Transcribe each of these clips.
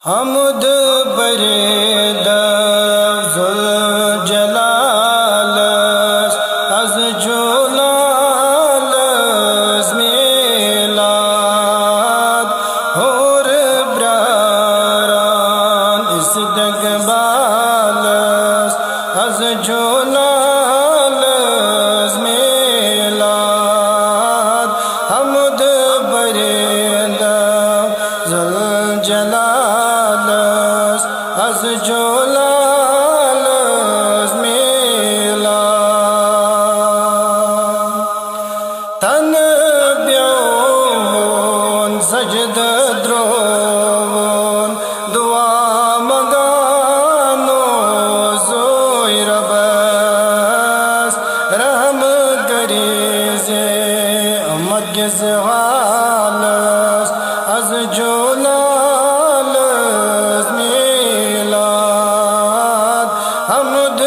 हमद बरेद ज़ुल जलाल अज़ जोलाल मेलाद होर ब्रारान इस दगबाल अज़ जोलाल मेलाद हमद बरेद ज़ुल जलाल अज़ जोलाल मेलाद तन ब्योन सजद द्रोन दुआ मगानो ज़ोई रबस रहम करीज़े अमद गिज़हालस अज़ जोलाल मेलाद हमद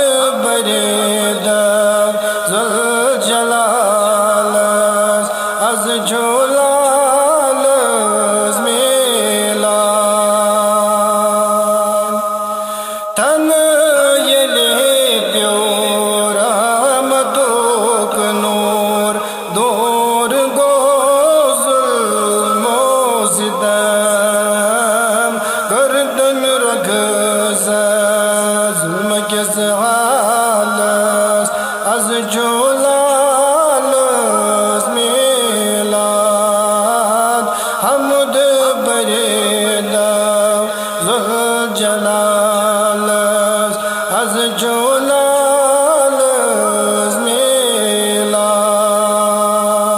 बरेद ज़ुल जलाल अज़ जोलाल मेलाद तन यले प्योर रहमतोक नूर दूर गोज़ुल मोज़िदम गर्दन रगज़ ज़ुल्म गिज़हालस अज़ जोलाल मेलाद हमद बरेद ज़ुल जलाल अज़ जोलाल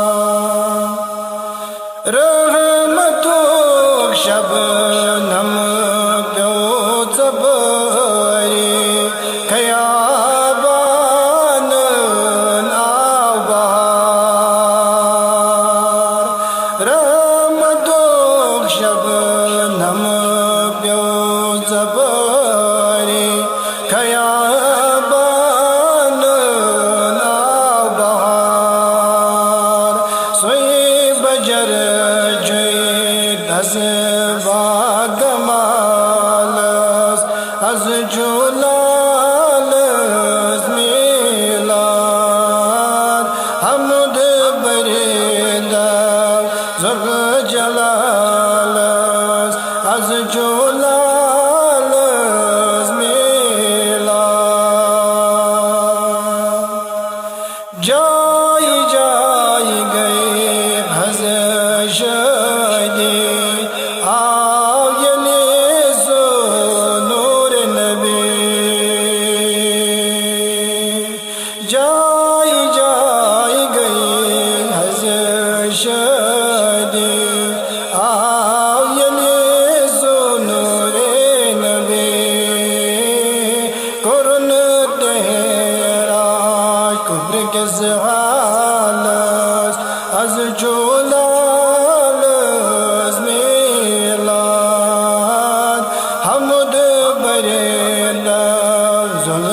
मेलाद रहमतोक शबनम प्यो ज़बरी खयाबान आवार रहमतोक शबनम प्यो ज़बरी खयाबान आवार सोई बजर दस बागमालस अज़ जोलाल मेलाद हमद बरेद ज़ुल जलाल अज़ जोलाल मेलाद जाई जाई गए हज़ जाई जाई गई हज़ शदी आयने ज़ो नूरे नबी कुरन तेरा कुब्र गिज़हालस अज़ जोलाल मेलाद हमद बरेद ज़ुल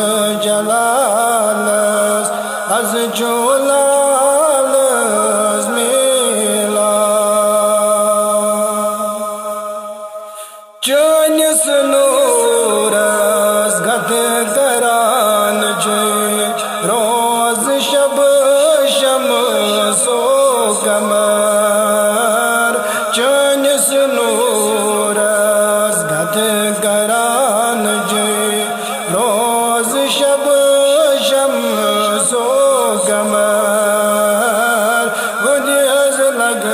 जलाल अज़ जोलाल मेलाद चोनिस नूरस गत करान जे रोज़ शब शमसो कमर चोनिस नूरस गत करान जे रोज़ शब शमसो कमर मुझे हज़ लग